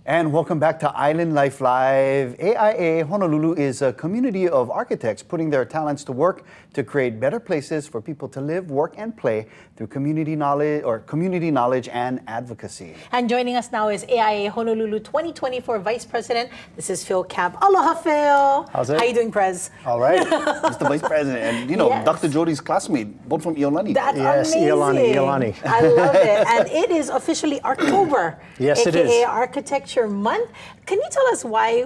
And welcome back to Island Life Live. AIA Honolulu is a community of architects putting their talents to work to create better places for people to live, work, and play through community knowledge and advocacy. And joining us now is AIA Honolulu 2024 Vice President. This is Phil Camp. Aloha, Phil. How's it? How you doing, Prez? All right. Mr. Vice President, and Yes. Dr. Jody's classmate, both from Iolani. That's Yes, amazing. Iolani. I love it. And it is officially October. Yes, it AKA is. Architecture Month. Can you tell us why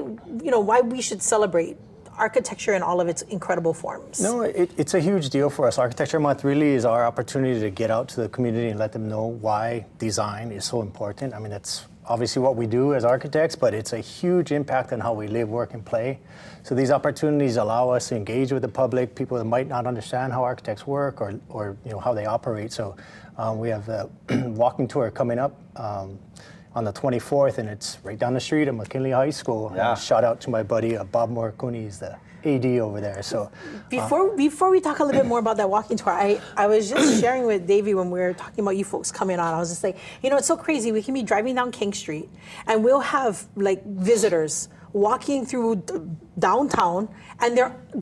we should celebrate architecture in all of its incredible forms? No, it's a huge deal for us. Architecture Month really is our opportunity to get out to the community and let them know why design is so important. I mean, that's obviously what we do as architects, but it's a huge impact on how we live, work, and play. So these opportunities allow us to engage with the public, people that might not understand how architects work or how they operate. So we have a walking tour coming up on the 24th, and it's right down the street at McKinley High School. Yeah. Shout out to my buddy Bob Morikuni, he's the AD over there. So Before we talk a little bit more about that walking tour, I was just sharing with Davey when we were talking about you folks coming on. I was just like, it's so crazy. We can be driving down King Street, and we'll have like visitors walking through downtown, and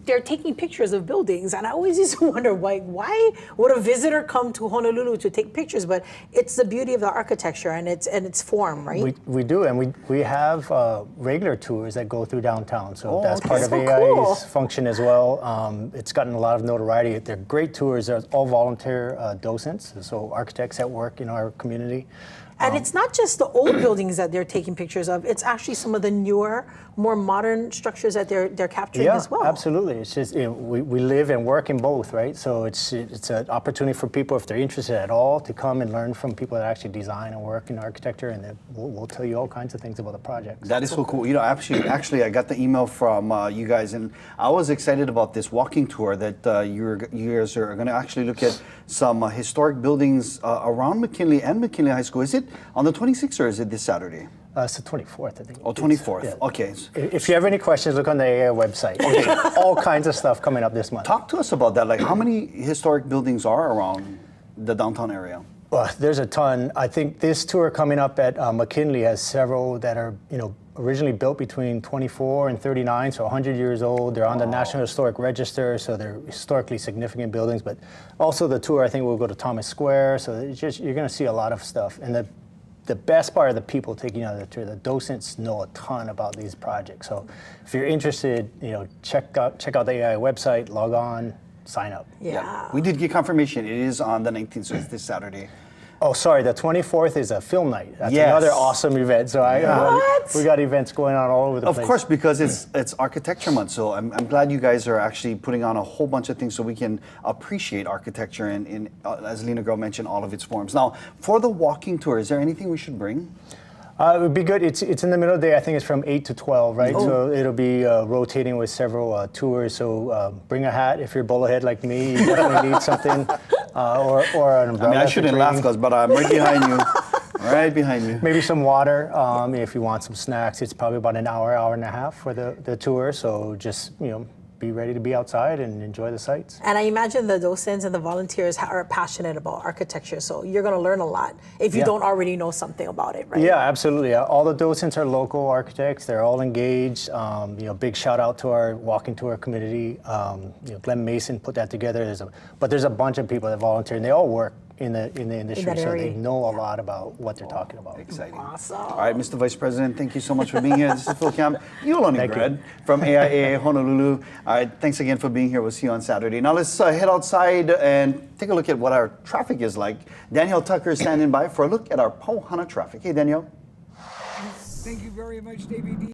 they're taking pictures of buildings. And I always used to wonder, why would a visitor come to Honolulu to take pictures? But it's the beauty of the architecture and its form, right? we do, and we have regular tours that go through downtown. So that's part of so AIA's cool. function as well. It's gotten a lot of notoriety. They're great tours. They're all volunteer docents, so architects that work in our community. And it's not just the old buildings that they're taking pictures of. It's actually some of the newer, more modern structures that they're capturing as well. Absolutely. It's just we live and work in both, right? So it's an opportunity for people, if they're interested at all, to come and learn from people that actually design and work in architecture, and we'll tell you all kinds of things about the projects. That is so cool. Actually, I got the email from you guys, and I was excited about this walking tour that you guys are going to actually look at some historic buildings around McKinley and McKinley High School. Is it on the 26th or is it this Saturday? It's the 24th, I think. Oh, 24th. Yeah. Okay. If you have any questions, look on the AIA website. Okay. All kinds of stuff coming up this month. Talk to us about that. Like, how many historic buildings are around the downtown area? Well, there's a ton. I think this tour coming up at McKinley has several that are, originally built between 24 and 39, so 100 years old. They're on the National Historic Register, so they're historically significant buildings. But also the tour, I think we'll go to Thomas Square. So you're going to see a lot of stuff. And the best part of the people taking out the tour, the docents know a ton about these projects. So if you're interested, check out the AIA website, log on, sign up. Yeah. We did get confirmation. It is on the 19th, so it's this Saturday. Oh, sorry, the 24th is a film night. That's Yes. another awesome event. So What? we got events going on all over the place. Of course, because it's Architecture Month, so I'm glad you guys are actually putting on a whole bunch of things so we can appreciate architecture in as Lena Girl mentioned, all of its forms. Now, for the walking tour, is there anything we should bring? It would be good. It's in the middle of the day. I think it's from 8 to 12, right? Oh. So it'll be rotating with several tours. So bring a hat if you're bullhead like me. You definitely need something, or an umbrella. I shouldn't laugh, but I'm right behind you. Right behind you. Maybe some water. If you want some snacks, it's probably about an hour and a half for the tour. So just be ready to be outside and enjoy the sights. And I imagine the docents and the volunteers are passionate about architecture, so you're going to learn a lot if you don't already know something about it, right? Yeah, absolutely. All the docents are local architects. They're all engaged. Big shout out to our walking tour community. Glenn Mason put that together. There's a bunch of people that volunteer, and they all work in the industry, so they know a lot about what they're talking about. Exciting. Awesome. All right, Mr. Vice President, thank you so much for being here. This is Phil Camp, Iolani grad from AIA Honolulu. All right, thanks again for being here. We'll see you on Saturday. Now let's head outside and take a look at what our traffic is like. Danielle Tucker is standing by for a look at our Pauhana traffic. Hey, Danielle. Thank you very much, Davey D.